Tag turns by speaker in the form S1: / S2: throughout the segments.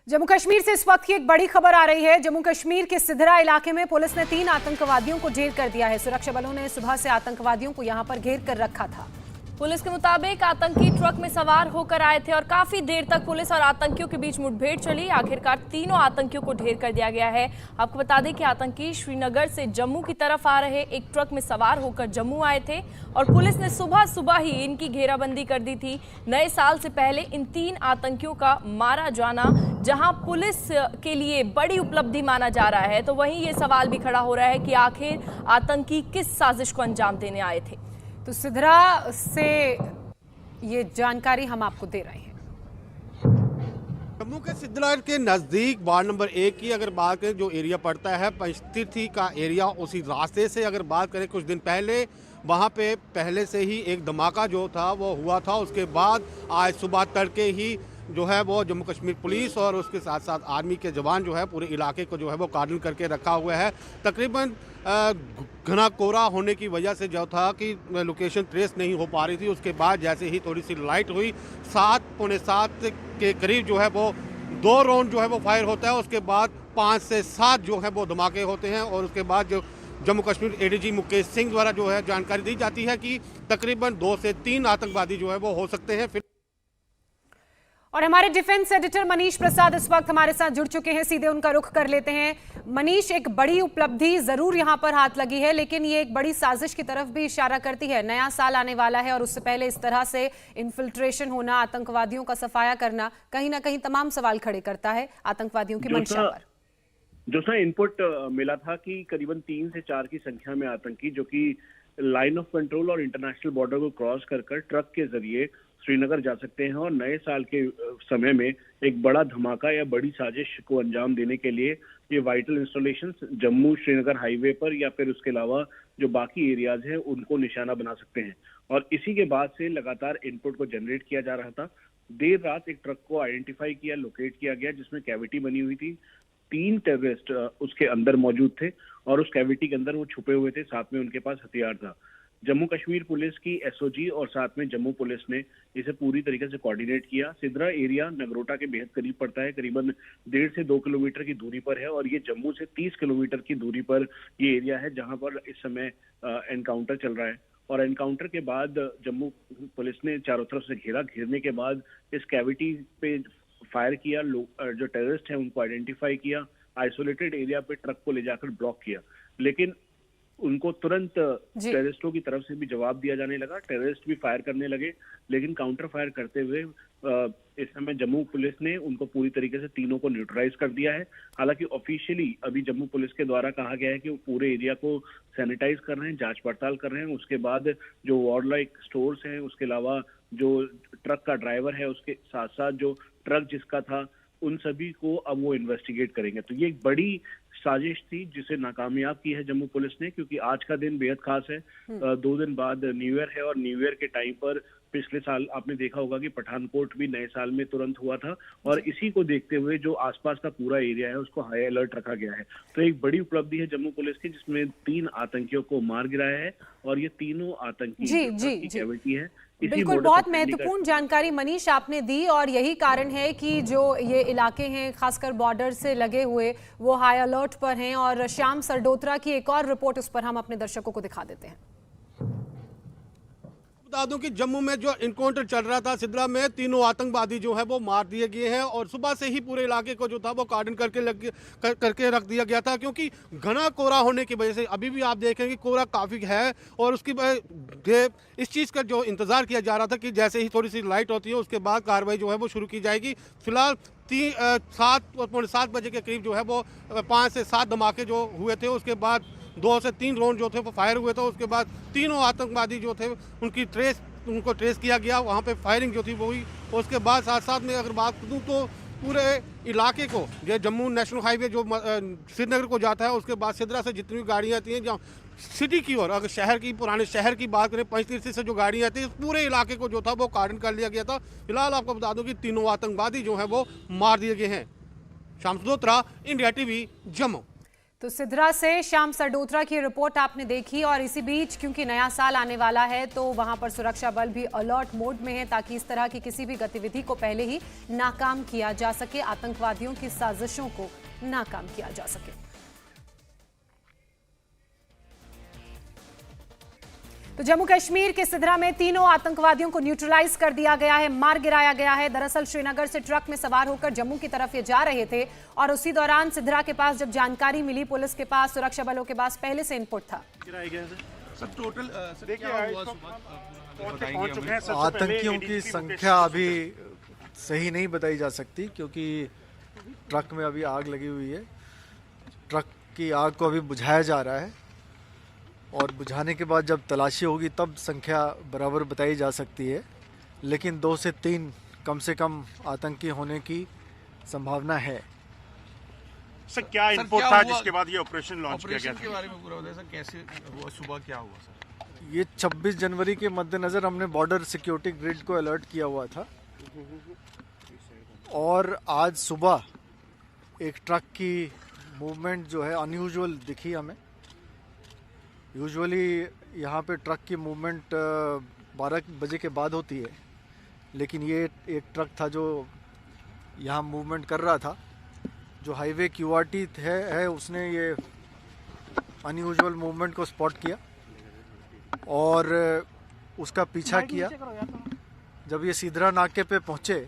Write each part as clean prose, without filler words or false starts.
S1: जम्मू कश्मीर से इस वक्त की एक बड़ी खबर आ रही है। जम्मू कश्मीर के सिधरा इलाके में पुलिस ने 3 आतंकवादियों को ढेर कर दिया है। सुरक्षा बलों ने सुबह से आतंकवादियों को यहां पर घेर कर रखा था।
S2: पुलिस के मुताबिक आतंकी ट्रक में सवार होकर आए थे और काफी देर तक पुलिस और आतंकियों के बीच मुठभेड़ चली। आखिरकार तीनों आतंकियों को ढेर कर दिया गया है। आपको बता दें कि आतंकी श्रीनगर से जम्मू की तरफ आ रहे एक ट्रक में सवार होकर जम्मू आए थे और पुलिस ने सुबह सुबह ही इनकी घेराबंदी कर दी थी। नए साल से पहले इन 3 आतंकियों का मारा जाना जहां पुलिस के लिए बड़ी उपलब्धि माना जा रहा है, तो वहीं ये सवाल भी खड़ा हो रहा है कि आखिर आतंकी किस साजिश को अंजाम देने आए थे।
S1: तो सिधरा से ये जानकारी हम आपको दे रहे हैं।
S3: जम्मू के सिद्धरा के नज़दीक वार्ड नंबर 1 की अगर बात करें, जो एरिया पड़ता है पंचतीर्थी का एरिया, उसी रास्ते से अगर बात करें कुछ दिन पहले वहाँ पे पहले से ही एक धमाका जो था वो हुआ था। उसके बाद आज सुबह तड़के ही जो है वो जम्मू कश्मीर पुलिस और उसके साथ साथ आर्मी के जवान जो है पूरे इलाके को जो है वो कार्डन करके रखा हुआ है। तकरीबन घना कोहरा होने की वजह से जो था कि लोकेशन ट्रेस नहीं हो पा रही थी। उसके बाद जैसे ही थोड़ी सी लाइट हुई 7 पौने 7 के करीब जो है वो 2 राउंड जो है वो फायर होता है। उसके बाद 5 से 7 जो है वो धमाके होते हैं और उसके बाद जो जम्मू कश्मीर एडीजी मुकेश सिंह द्वारा जो है जानकारी दी जाती है कि तकरीबन 2 से 3 आतंकवादी जो है वो हो सकते हैं।
S1: और हमारे डिफेंस एडिटर मनीष प्रसाद इस वक्त हमारे साथ जुड़ चुके हैं, सीधे उनका रुख कर लेते हैं। मनीष, एक बड़ी उपलब्धि जरूर यहां पर हाथ लगी है, लेकिन ये एक बड़ी साजिश की तरफ भी इशारा करती है। नया साल आने वाला है और उससे पहले इस तरह से इन्फिल्ट्रेशन होना, आतंकवादियों का सफाया करना कहीं ना कहीं तमाम सवाल खड़े करता है आतंकवादियों की मंशा पर।
S4: जो सा इनपुट मिला था कि करीबन 3 से 4 की संख्या में आतंकी जो कि लाइन ऑफ कंट्रोल और इंटरनेशनल बॉर्डर को क्रॉस कर ट्रक के जरिए श्रीनगर जा सकते हैं और नए साल के समय में एक बड़ा धमाका या बड़ी साजिश को अंजाम देने के लिए ये vital installation Jammu Srinagar highway पर या फिर उसके अलावा जो बाकी एरियाज हैं उनको निशाना बना सकते हैं। और इसी के बाद से लगातार इनपुट को जनरेट किया जा रहा था। देर रात एक ट्रक को आइडेंटिफाई किया, लोकेट किया गया, जिसमें कैविटी बनी हुई थी। 3 टेररिस्ट उसके अंदर मौजूद थे और उस कैविटी के अंदर वो छुपे हुए थे, साथ में उनके पास हथियार था। जम्मू कश्मीर पुलिस की एसओजी और साथ में जम्मू पुलिस ने इसे पूरी तरीके से कोऑर्डिनेट किया। सिधरा एरिया नगरोटा के बेहद करीब पड़ता है, करीबन 1.5 से 2 किलोमीटर की दूरी पर है और ये जम्मू से 30 किलोमीटर की दूरी पर ये एरिया है जहां पर इस समय एनकाउंटर चल रहा है। और एनकाउंटर के बाद जम्मू पुलिस ने चारों तरफ से घेरने के बाद इस कैविटी पे फायर किया। जो टेररिस्ट है उनको आइडेंटिफाई किया, आइसोलेटेड एरिया पे ट्रक को ले जाकर ब्लॉक किया, लेकिन उनको तुरंत टेररिस्टों की तरफ से भी जवाब दिया जाने लगा। टेररिस्ट भी फायर करने लगे, लेकिन काउंटर फायर करते हुए इस समय जम्मू पुलिस ने उनको पूरी तरीके से तीनों को न्यूट्रलाइज कर दिया है। हालांकि ऑफिशियली अभी जम्मू पुलिस के द्वारा कहा गया है कि वो पूरे एरिया को सैनिटाइज कर रहे हैं, जांच पड़ताल कर रहे हैं। उसके बाद जो वॉरलाइक स्टोर्स हैं, उसके अलावा जो ट्रक का ड्राइवर है, उसके साथ साथ जो ट्रक जिसका था, उन सभी को अब वो इन्वेस्टिगेट करेंगे। तो ये एक बड़ी साजिश थी जिसे नाकामयाब की है जम्मू पुलिस ने, क्योंकि आज का दिन बेहद खास है। 2 दिन बाद न्यू ईयर है और न्यू ईयर के टाइम पर पिछले साल आपने देखा होगा कि पठानकोट भी नए साल में तुरंत हुआ था और इसी को देखते हुए जो आसपास का पूरा एरिया है उसको हाई अलर्ट रखा गया है। तो एक बड़ी उपलब्धि है जम्मू पुलिस की, जिसमें 3 आतंकियों को मार गिराया है और ये तीनों आतंकी कैविटी है।
S1: बिल्कुल, बहुत महत्वपूर्ण जानकारी मनीष आपने दी और यही कारण है कि जो ये इलाके हैं खासकर बॉर्डर से लगे हुए वो हाई अलर्ट पर हैं। और श्याम सरडोत्रा की एक और रिपोर्ट उस पर हम अपने दर्शकों को दिखा देते हैं।
S3: बता दूं कि जम्मू में जो इनकाउंटर चल रहा था सिद्धरा में, तीनों आतंकवादी जो है वो मार दिए गए हैं और सुबह से ही पूरे इलाके को जो था वो कार्डन करके रख दिया गया था, क्योंकि घना कोहरा होने की वजह से अभी भी आप देखेंगे कोहरा काफ़ी है और उसकी इस चीज़ का जो इंतज़ार किया जा रहा था कि जैसे ही थोड़ी सी लाइट होती है उसके बाद कार्रवाई जो है वो शुरू की जाएगी। फिलहाल 7 बजे के करीब जो है वो 5 से 7 धमाके जो हुए थे, उसके बाद 2 से 3 राउंड जो थे वो फायर हुए थे। उसके बाद तीनों आतंकवादी जो थे उनको ट्रेस किया गया, वहाँ पे फायरिंग जो थी वो हुई। उसके बाद साथ साथ में अगर बात करूँ तो पूरे इलाके को जो जम्मू नेशनल हाईवे जो श्रीनगर को जाता है, उसके बाद सिद्धरा से जितनी भी गाड़ियाँ आती हैं, जहाँ सिटी की ओर अगर शहर की पुराने शहर की बात करें, पंचतीर्थी से जो गाड़ियाँ आती हैं, पूरे इलाके को जो था वो कार्डन कर लिया गया था। फिलहाल आपको बता दूं कि तीनों आतंकवादी जो हैं वो मार दिए गए हैं। Shyam Sardotra, India TV, Jammu.
S1: तो सिद्रा से श्याम सरडोत्रा की रिपोर्ट आपने देखी। और इसी बीच क्योंकि नया साल आने वाला है तो वहां पर सुरक्षा बल भी अलर्ट मोड में है ताकि इस तरह की किसी भी गतिविधि को पहले ही नाकाम किया जा सके, आतंकवादियों की साजिशों को नाकाम किया जा सके। तो जम्मू कश्मीर के सिद्रा में तीनों आतंकवादियों को न्यूट्रलाइज कर दिया गया है, मार गिराया गया है। दरअसल श्रीनगर से ट्रक में सवार होकर जम्मू की तरफ ये जा रहे थे और उसी दौरान सिद्रा के पास जब जानकारी मिली, पुलिस के पास, सुरक्षा बलों के पास पहले से इनपुट था।
S5: आतंकियों की संख्या अभी सही नहीं बताई जा सकती क्योंकि ट्रक में अभी आग लगी हुई है। ट्रक की आग को अभी बुझाया जा रहा है और बुझाने के बाद जब तलाशी होगी तब संख्या बराबर बताई जा सकती है, लेकिन 2 से 3 कम से कम आतंकी होने की संभावना है।
S6: सर क्या इनपुट था जिसके बाद ये ऑपरेशन लॉन्च किया गया था?
S7: के बारे में पूरा बताइए सर, कैसे हुआ, सुबह क्या हुआ सर?
S5: ये 26 जनवरी के मद्देनज़र हमने बॉर्डर सिक्योरिटी ग्रिड को अलर्ट किया हुआ था और आज सुबह एक ट्रक की मूवमेंट जो है अनयूजुअल दिखी हमें। यूजुअली यहाँ पे ट्रक की मूवमेंट 12 बजे के बाद होती है, लेकिन ये एक ट्रक था जो यहाँ मूवमेंट कर रहा था। जो हाईवे QRT है उसने ये अनयूजुअल मूवमेंट को स्पॉट किया और उसका पीछा किया। जब ये सिद्रा नाके पे पहुँचे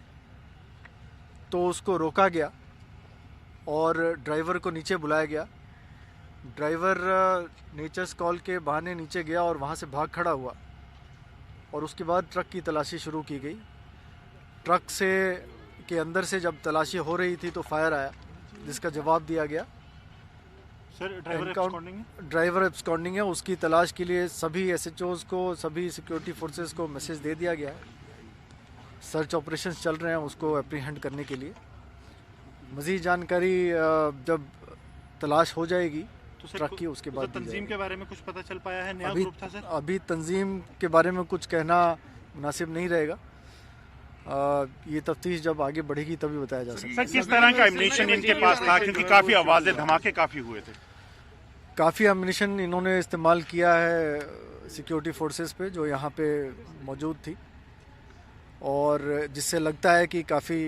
S5: तो उसको रोका गया और ड्राइवर को नीचे बुलाया गया। ड्राइवर नेचर्स कॉल के बहाने नीचे गया और वहाँ से भाग खड़ा हुआ और उसके बाद ट्रक की तलाशी शुरू की गई। ट्रक के अंदर से जब तलाशी हो रही थी तो फायर आया जिसका जवाब दिया गया।
S6: सर
S5: ड्राइवर एब्सकॉन्डिंग है, उसकी तलाश के लिए सभी SHOs को, सभी सिक्योरिटी फोर्सेस को मैसेज दे दिया गया है। सर्च ऑपरेशंस चल रहे हैं उसको एप्रीहेंड करने के लिए। मज़ीद जानकारी जब तलाश हो जाएगी
S6: तो
S5: ट्रक की उसके बाद
S6: तंजीम के बारे में कुछ पता चल पाया है? नया ग्रुप था सर?
S5: अभी तंजीम के बारे में कुछ कहना मुनासिब नहीं रहेगा। ये तफ्तीश जब आगे बढ़ेगी तभी बताया जा सकता है।
S6: सर किस तरह का एम्युनिशन इनके पास था, क्योंकि काफी आवाजें, धमाके काफी हुए थे?
S5: काफ़ी एम्युनिशन इन्होंने इस्तेमाल किया है सिक्योरिटी फोर्सेस पे जो यहाँ पे मौजूद थी और जिससे लगता है कि काफ़ी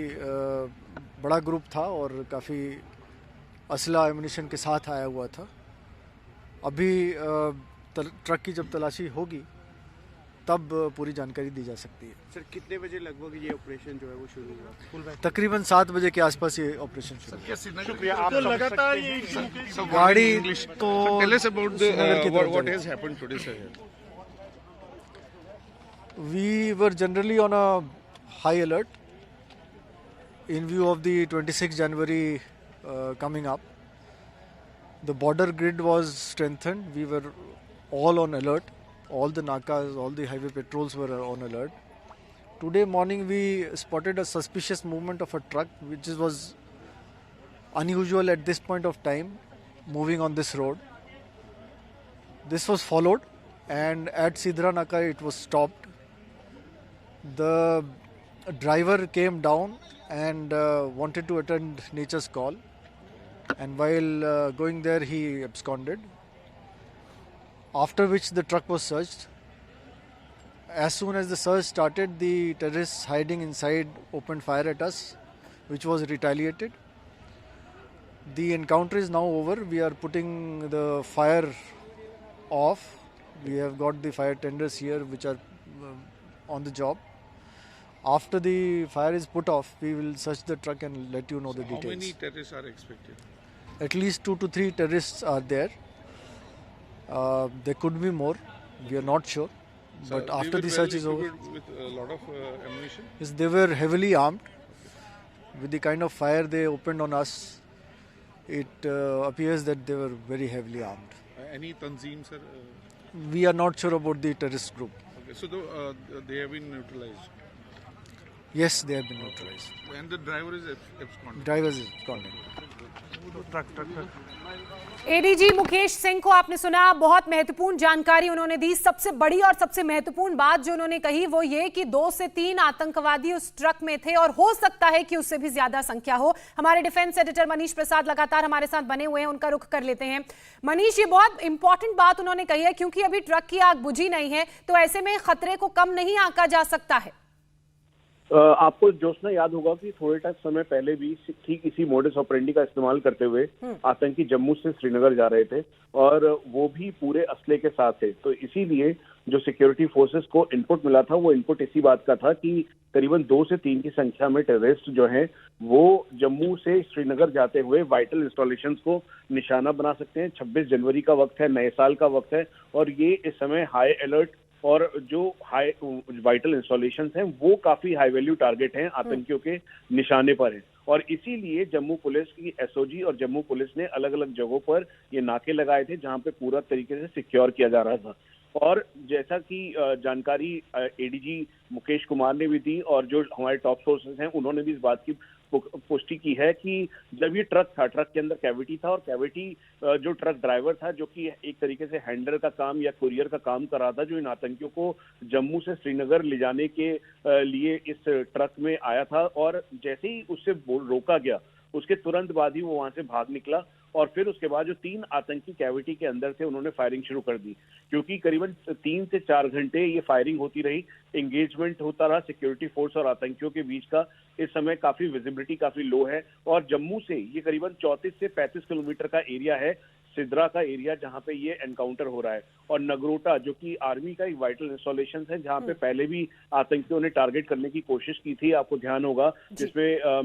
S5: बड़ा ग्रुप था और काफ़ी असला एम्युनिशन के साथ आया हुआ था। अभी ट्रक की जब तलाशी होगी तब पूरी जानकारी दी जा सकती है।
S8: सर कितने बजे लगभग ये ऑपरेशन जो है वो शुरू हुआ?
S5: तकरीबन 7 बजे के आसपास ये ऑपरेशन शुरू हुआ।
S6: शुक्रिया। आप लगातार ये
S5: गाड़ी तो
S7: Tell us about
S5: श्रीनगर की तरफ
S7: what
S5: जा
S7: has happened today, sir.
S5: We were generally on a high alert in view of the 26th January coming up. The border grid was strengthened. We were all on alert. All the nakas, all the highway patrols were on alert. Today morning we spotted a suspicious movement of a truck which was unusual at this point of time moving on this road. This was followed and at Sidra Naka it was stopped. The driver came down and wanted to attend nature's call, and while going there he absconded, after which the truck was searched. As soon as the search started, the terrorists hiding inside opened fire at us, which was retaliated. The encounter is now over. We are putting the fire off. We have got the fire tenders here which are on the job. After the fire is put off, we will search the truck and let you know the details.
S7: How many terrorists are expected?
S5: At least 2 to 3 terrorists are there. There could be more. We are not sure. But
S7: They
S5: after
S7: were
S5: the search
S7: well
S5: is over,
S7: equipped with a lot of ammunition.
S5: yes, they were heavily armed. With the kind of fire they opened on us, it appears that they were very heavily armed.
S7: Any Tanzim, sir?
S5: We are not sure about the terrorist group.
S7: Okay, so they have been neutralized.
S5: Yes, they have been neutralized.
S7: And the driver is absconding.
S5: Drivers is absconding.
S1: ADG Mukesh Singh को आपने सुना, बहुत महत्वपूर्ण जानकारी उन्होंने दी। सबसे बड़ी और सबसे महत्वपूर्ण बात जो उन्होंने कही वो ये कि 2 से 3 आतंकवादी उस ट्रक में थे और हो सकता है कि उससे भी ज्यादा संख्या हो। हमारे डिफेंस एडिटर मनीष प्रसाद लगातार हमारे साथ बने हुए हैं, उनका रुख कर लेते हैं। मनीष, ये बहुत इंपॉर्टेंट बात उन्होंने कही है क्योंकि अभी ट्रक की आग बुझी नहीं है, तो ऐसे में खतरे को कम नहीं आंका जा सकता है।
S4: आपको जोशना याद होगा कि थोड़े टाइम समय पहले भी ठीक इसी मोडस ऑपरेंडी का इस्तेमाल करते हुए आतंकी जम्मू से श्रीनगर जा रहे थे और वो भी पूरे असले के साथ थे। तो इसीलिए जो सिक्योरिटी फोर्सेस को इनपुट मिला था वो इनपुट इसी बात का था कि करीबन 2 से 3 की संख्या में टेररिस्ट जो हैं वो जम्मू से श्रीनगर जाते हुए वाइटल इंस्टॉलेशंस को निशाना बना सकते हैं। 26 जनवरी का वक्त है, नए साल का वक्त है और ये इस समय हाई अलर्ट और जो हाई वाइटल इंस्टॉलेशंस हैं वो काफी हाई वैल्यू टारगेट हैं, आतंकियों के निशाने पर हैं। और इसीलिए जम्मू पुलिस की एसओजी और जम्मू पुलिस ने अलग अलग जगहों पर ये नाके लगाए थे जहां पे पूरा तरीके से सिक्योर किया जा रहा था। और जैसा कि जानकारी एडीजी मुकेश कुमार ने भी दी और जो हमारे टॉप सोर्सेज हैं उन्होंने भी इस बात की पुष्टि की है कि जब ये ट्रक था, ट्रक के अंदर कैविटी था और कैविटी जो ट्रक ड्राइवर था जो कि एक तरीके से हैंडलर का काम या कुरियर का काम कर रहा था, जो इन आतंकियों को जम्मू से श्रीनगर ले जाने के लिए इस ट्रक में आया था और जैसे ही उससे रोका गया उसके तुरंत बाद ही वो वहां से भाग निकला और फिर उसके बाद जो 3 आतंकी कैविटी के अंदर थे उन्होंने फायरिंग शुरू कर दी। क्योंकि करीबन 3 से 4 घंटे ये फायरिंग होती रही, एंगेजमेंट होता रहा सिक्योरिटी फोर्स और आतंकियों के बीच का। इस समय काफी विजिबिलिटी काफी लो है और जम्मू से ये करीबन 34 से 35 किलोमीटर का एरिया है, सिद्रा का एरिया जहां पे ये एनकाउंटर हो रहा है। और नगरोटा जो कि आर्मी का एक वाइटल इंस्टॉलेशन है जहां पे पहले भी आतंकियों ने टारगेट करने की कोशिश की थी, आपको ध्यान होगा, जिसमें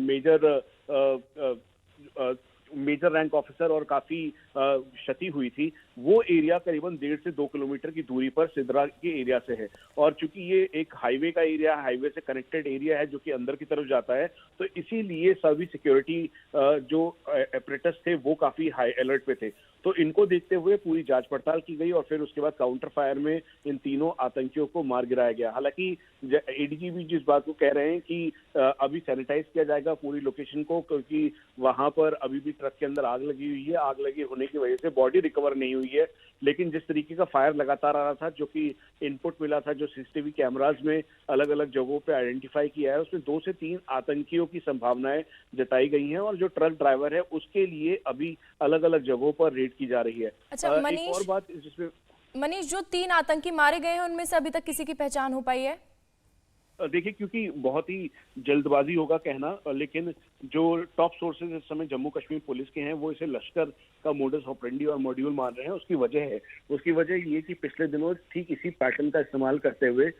S4: मेजर रैंक ऑफिसर और काफी क्षति हुई थी। वो एरिया करीबन 1.5 से 2 किलोमीटर की दूरी पर सिद्रा के एरिया से है और चूंकि ये एक हाईवे का एरिया, हाईवे से कनेक्टेड एरिया है जो कि अंदर की तरफ जाता है, तो इसीलिए सभी सिक्योरिटी जो ऑपरेटर्स थे वो काफी हाई अलर्ट पे थे। तो इनको देखते हुए पूरी जांच पड़ताल की गई और फिर उसके बाद काउंटर फायर में इन तीनों आतंकियों को मार गिराया गया। हालांकि एडीजी भी जिस बात को कह रहे हैं कि अभी सैनिटाइज किया जाएगा पूरी लोकेशन को, क्योंकि वहां पर अभी भी ट्रक के अंदर आग लगी हुई है। आग लगी होने की वजह से बॉडी रिकवर नहीं हुई है, लेकिन जिस तरीके का फायर लगातार आ रहा था, जो कि इनपुट मिला था, जो सीसीटीवी कैमराज में अलग अलग जगहों पे आइडेंटिफाई किया है, उसमें 2 से 3 आतंकियों की संभावनाएं जताई गई हैं और जो ट्रक ड्राइवर है उसके लिए अभी अलग अलग जगहों पर रेड की जा रही है।
S2: अच्छा मनीष,
S4: एक और बात जिसमें
S2: मनीष, जो 3 आतंकी मारे गए हैं उनमें से अभी तक किसी की पहचान हो पाई है?
S4: देखिए, क्योंकि बहुत ही जल्दबाजी होगा कहना, लेकिन जो टॉप सोर्सेज इस समय जम्मू कश्मीर पुलिस के हैं वो इसे लश्कर का मोडस ऑपरेंडी और मॉड्यूल मान रहे हैं। उसकी वजह ये कि पिछले दिनों ठीक इसी पैटर्न का इस्तेमाल करते हुए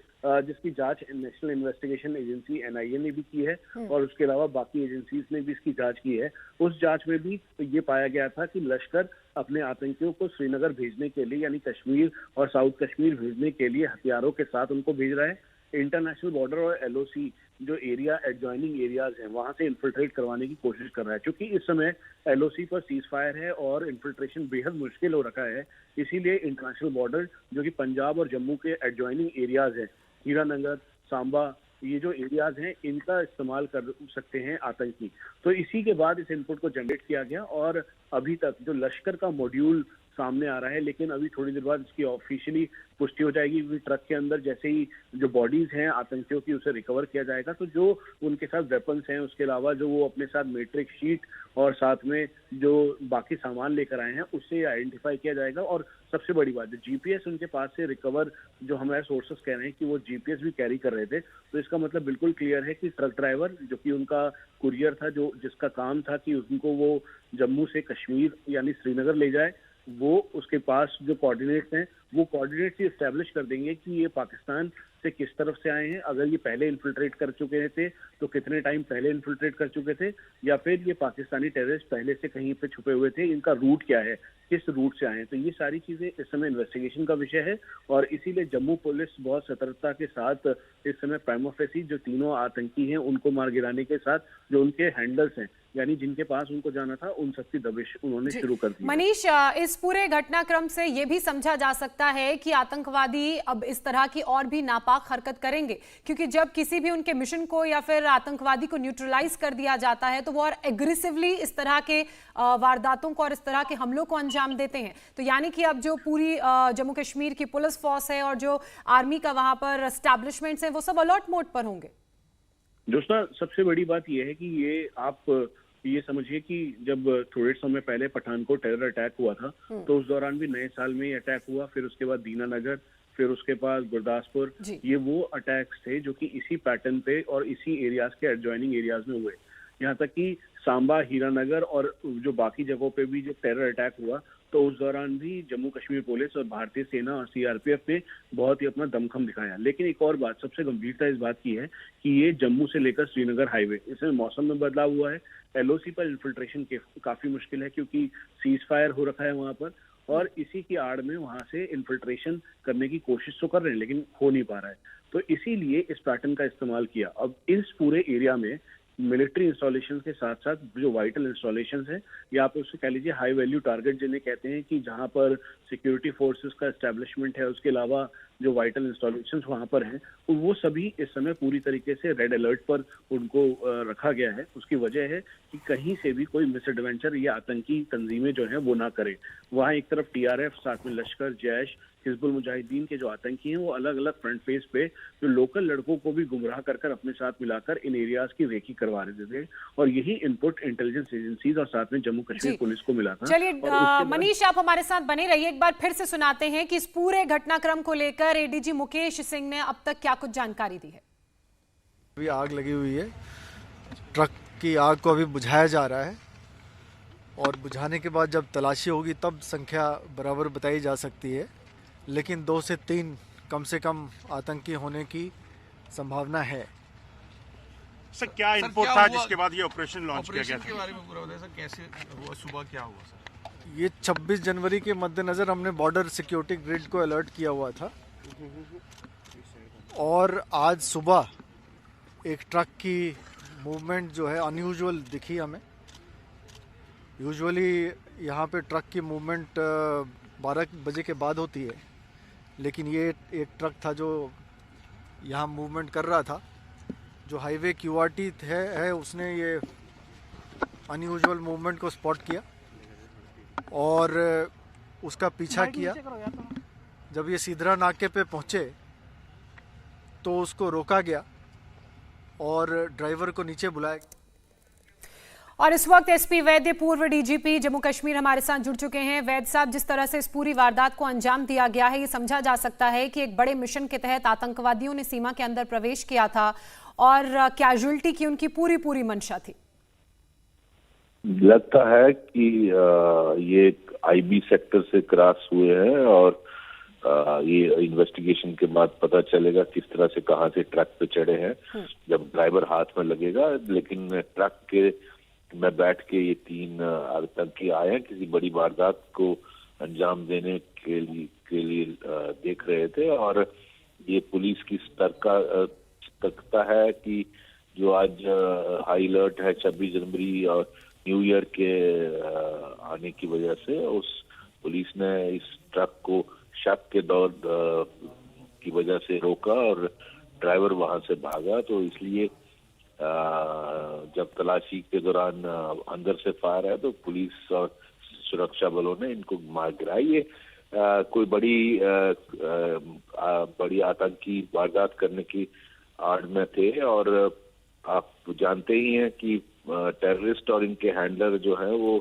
S4: जिसकी जांच नेशनल इन्वेस्टिगेशन एजेंसी NIA ने भी की है और उसके अलावा बाकी एजेंसीज ने भी इसकी जांच की है। उस जांच में भी ये पाया गया था कि लश्कर अपने आतंकियों को श्रीनगर भेजने के लिए, यानी कश्मीर और साउथ कश्मीर भेजने के लिए हथियारों के साथ उनको भेज रहा है। इंटरनेशनल बॉर्डर और LOC जो एरिया एडजॉइनिंग एरियाज हैं वहां से इन्फिल्ट्रेट करवाने की कोशिश कर रहा है। क्योंकि इस समय LOC पर सीज फायर है और इन्फिल्ट्रेशन बेहद मुश्किल हो रखा है, इसीलिए इंटरनेशनल बॉर्डर जो कि पंजाब और जम्मू के एडजॉइनिंग एरियाज हैं, हीरानगर, सांबा, ये जो एरियाज हैं इनका इस्तेमाल कर सकते हैं आतंकी। तो इसी के बाद इस इनपुट को जनरेट किया गया और अभी तक जो लश्कर का मॉड्यूल सामने आ रहा है, लेकिन अभी थोड़ी देर बाद इसकी ऑफिशियली पुष्टि हो जाएगी। क्योंकि ट्रक के अंदर जैसे ही जो बॉडीज हैं आतंकियों की उसे रिकवर किया जाएगा, तो जो उनके साथ वेपन्स हैं, उसके अलावा जो वो अपने साथ मैट्रिक शीट और साथ में जो बाकी सामान लेकर आए हैं उससे आइडेंटिफाई किया जाएगा। और सबसे बड़ी बात, जो GPS उनके पास से रिकवर, जो हमारे सोर्सेस कह रहे हैं कि वो GPS भी कैरी कर रहे थे, तो इसका मतलब बिल्कुल क्लियर है कि ट्रक ड्राइवर जो कि उनका कुरियर था, जो जिसका काम था कि उनको वो जम्मू से कश्मीर यानी श्रीनगर ले जाए, वो उसके पास जो कोऑर्डिनेट्स हैं वो कोऑर्डिनेट्स ही एस्टेब्लिश कर देंगे कि ये पाकिस्तान से किस तरफ से आए हैं, अगर ये पहले इन्फिल्ट्रेट कर चुके थे तो कितने टाइम पहले इन्फिल्ट्रेट कर चुके थे, या फिर ये पाकिस्तानी टेररिस्ट पहले से कहीं पे छुपे हुए थे, इनका रूट क्या है, किस रूट से आए हैं। तो ये सारी चीजें इस समय इन्वेस्टिगेशन का विषय है और इसीलिए जम्मू पुलिस बहुत सतर्कता के साथ इस समय प्राइमा फेसी जो तीनों आतंकी हैं उनको मार गिराने के साथ जो उनके हैंडलर्स हैं, यानी जिनके पास उनको जाना था, उन सबकी दबिश उन्होंने शुरू कर दी।
S1: मनीष, इस पूरे घटनाक्रम से ये भी समझा जा सकता सकता है कि आतंकवादी अब इस तरह की और भी नापाक हरकत करेंगे, क्योंकि जब किसी भी उनके मिशन को या फिर आतंकवादी को न्यूट्रलाइज कर दिया जाता है तो वो और एग्रेसिवली इस तरह के वारदातों को और इस तरह के हमलों को अंजाम देते हैं। तो यानी कि अब जो पूरी जम्मू कश्मीर की पुलिस फोर्स है और जो आर्मी का वहां पर एस्टैब्लिशमेंट्स हैं वो सब अलर्ट मोड पर होंगे।
S4: जोशना, सबसे बड़ी बात यह है कि ये आप ये समझिए कि जब थोड़े समय पहले पठानकोट टेरर अटैक हुआ था तो उस दौरान भी नए साल में ही अटैक हुआ, फिर उसके बाद दीनानगर, फिर उसके पास गुरदासपुर, ये वो अटैक्स थे जो कि इसी पैटर्न पे और इसी एरियाज के एडजॉइनिंग एरियाज में हुए। यहाँ तक कि सांबा, हीरानगर और जो बाकी जगहों पे भी जब टेरर अटैक हुआ तो उस दौरान भी जम्मू कश्मीर पुलिस और भारतीय सेना और सीआरपीएफ ने बहुत ही अपना दमखम दिखाया। लेकिन एक और बात, सबसे गंभीरता इस बात की है कि ये जम्मू से लेकर श्रीनगर हाईवे, इसमें मौसम में बदलाव हुआ है, एलओसी पर इन्फिल्ट्रेशन काफी मुश्किल है क्योंकि सीज फायर हो रखा है वहां पर, और इसी की आड़ में वहां से इन्फिल्ट्रेशन करने की कोशिश तो कर रहे हैं लेकिन हो नहीं पा रहा है। तो इसीलिए इस पैटर्न का इस्तेमाल किया। अब इस पूरे एरिया में मिलिट्री इंस्टॉलेशन के साथ साथ जो वाइटल इंस्टॉलेशन है, या आप उससे कह लीजिए हाई वैल्यू टारगेट जिन्हें कहते हैं, कि जहां पर सिक्योरिटी फोर्सेस का एस्टेब्लिशमेंट है, उसके अलावा जो वाइटल इंस्टॉलेशन वहां पर हैं, वो सभी इस समय पूरी तरीके से रेड अलर्ट पर उनको रखा गया है। उसकी वजह है कि कहीं से भी कोई मिसएडवेंचर या आतंकी तंजीमें जो है वो ना करे। वहाँ एक तरफ टीआरएफ, साथ में लश्कर, जैश, हिजबुल मुजाहिदीन के जो आतंकी हैं वो अलग अलग फ्रंट फेस पे जो लोकल लड़कों को भी गुमराह कर अपने साथ मिलाकर इन एरियाज की रेकी करवा रहे थे, और यही इनपुट इंटेलिजेंस एजेंसीज और साथ में जम्मू कश्मीर पुलिस को मिला था।
S1: चलिए मनीष, आप हमारे साथ बने रहिए। एक बार फिर से सुनाते हैं कि इस पूरे घटनाक्रम को लेकर एडीजी मुकेश सिंह ने अब तक क्या कुछ जानकारी दी है।
S5: अभी आग लगी हुई है, ट्रक की आग को अभी बुझाया जा रहा है, और बुझाने के बाद जब तलाशी होगी तब संख्या बराबर बताई जा सकती है, लेकिन 2 से 3 कम से कम आतंकी होने की संभावना है।
S6: सर क्या इनपुट था जिसके बाद ये ऑपरेशन लॉन्च किया गया था?
S7: के बारे में पूरा बताइए सर, कैसे हुआ, सुबह क्या हुआ सर?
S5: ये 26 जनवरी के मद्देनज़र हमने बॉर्डर सिक्योरिटी ग्रिड को अलर्ट किया हुआ था, और आज सुबह एक ट्रक की मूवमेंट जो है अनयूजुअल दिखी हमें। यूजुअली यहाँ पे ट्रक की मूवमेंट 12 बजे के बाद होती है, लेकिन ये एक ट्रक था जो यहाँ मूवमेंट कर रहा था। जो हाईवे क्यूआरटी है उसने ये अनयूजुअल मूवमेंट को स्पॉट किया और उसका पीछा किया। जब ये सीधरा नाके पे पहुँचे तो उसको रोका गया और ड्राइवर को नीचे बुलाया।
S1: और इस वक्त एसपी वैद्य, पूर्व डीजीपी जम्मू कश्मीर, हमारे साथ जुड़ चुके हैं। वैद्य साहब, जिस तरह से इस पूरी वारदात को अंजाम दिया गया है, ये समझा जा सकता है कि एक बड़े मिशन के तहत आतंकवादियों ने सीमा के अंदर प्रवेश किया था और कैजुअल्टी की उनकी पूरी मंशा थी।
S9: लगता है कि ये आईबी सेक्टर से क्रॉस हुए हैं, और ये इन्वेस्टिगेशन के बाद पता चलेगा किस तरह से, कहां से ट्रक पे चढ़े हैं, जब ड्राइवर हाथ में लगेगा। लेकिन ट्रक के में बैठ के ये 3 आतंकी आए हैं, किसी बड़ी वारदात को अंजाम देने के लिए देख रहे थे। और ये पुलिस की सतर्कता है कि जो आज हाई अलर्ट है 26 जनवरी और न्यू ईयर के आने की वजह से, उस पुलिस ने इस ट्रक को शक के दौर की वजह से रोका और ड्राइवर वहां से भागा। तो इसलिए जब तलाशी के दौरान अंदर से फायर है तो पुलिस और सुरक्षा बलों ने इनको मार गिराया। ये कोई बड़ी आतंकी वारदात करने की आड़ में थे, और आप जानते ही हैं कि टेररिस्ट और इनके हैंडलर जो हैं वो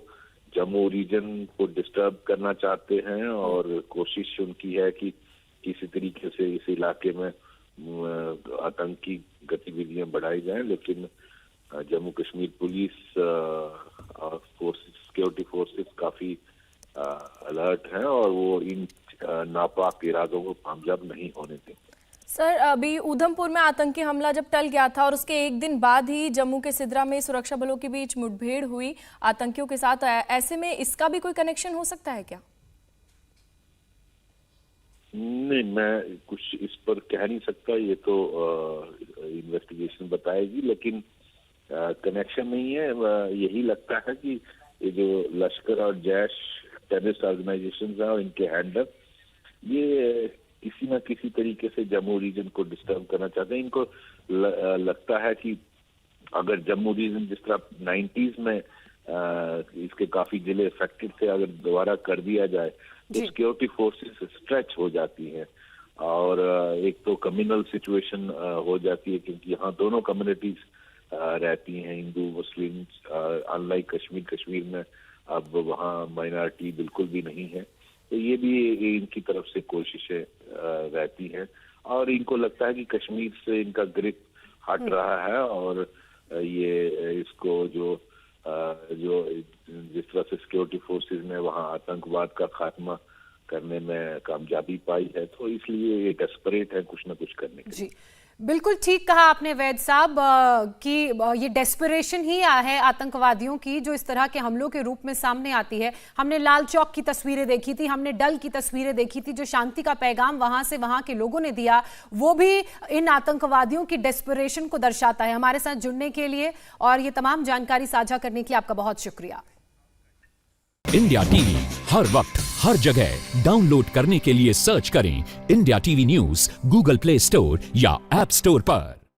S9: जम्मू रीजन को डिस्टर्ब करना चाहते हैं, और कोशिश उनकी है कि किसी तरीके से इस इलाके में आतंकी गतिविधियां बढ़ाई जाएं। लेकिन जम्मू कश्मीर पुलिस और सिक्योरिटी फोर्सेस काफी अलर्ट हैं, और वो इन नापाक इरादों को कामयाब नहीं होने देंगे।
S2: सर, अभी उधमपुर में आतंकी हमला जब टल गया था और उसके एक दिन बाद ही जम्मू के सिद्रा में सुरक्षा बलों के बीच मुठभेड़ हुई आतंकियों के साथ, ऐसे में इसका भी कोई कनेक्शन हो सकता है क्या?
S9: नहीं, मैं कुछ इस पर कह नहीं सकता, ये तो इन्वेस्टिगेशन बताएगी, लेकिन कनेक्शन नहीं है। यही लगता है कि ये जो लश्कर और जैश टेररिस्ट ऑर्गेनाइजेशन है और इनके हैंडलर, ये किसी न किसी तरीके से जम्मू रीजन को डिस्टर्ब करना चाहते हैं। इनको लगता है कि अगर जम्मू रीजन जिस तरह 90s में इसके काफी जिले इफेक्टेड थे, अगर दोबारा कर दिया जाए तो सिक्योरिटी फोर्सेस स्ट्रेच हो जाती हैं और एक तो कम्युनल सिचुएशन हो जाती है, क्योंकि यहाँ दोनों कम्युनिटीज रहती हैं, हिंदू मुस्लिम। अनलाइक कश्मीर में अब वहाँ माइनॉरिटी बिल्कुल भी नहीं है। तो ये भी इनकी तरफ से कोशिशें रहती हैं और इनको लगता है कि कश्मीर से इनका ग्रिप हट रहा है और ये इसको जो जिस तरह से सिक्योरिटी फोर्सेस ने वहाँ आतंकवाद का खात्मा करने में कामयाबी पाई है, तो इसलिए ये डेस्परेट है कुछ ना कुछ करने के लिए।
S1: बिल्कुल ठीक कहा आपने वैद साहब कि ये डेस्परेशन ही है आतंकवादियों की जो इस तरह के हमलों के रूप में सामने आती है। हमने लाल चौक की तस्वीरें देखी थी, हमने डल की तस्वीरें देखी थी, जो शांति का पैगाम वहां से वहां के लोगों ने दिया वो भी इन आतंकवादियों की डेस्परेशन को दर्शाता है। हमारे साथ जुड़ने के लिए और ये तमाम जानकारी साझा करने के लिए आपका बहुत शुक्रिया।
S10: इंडिया टीवी हर वक्त हर जगह डाउनलोड करने के लिए सर्च करें India TV news Google play store या ऐप स्टोर पर।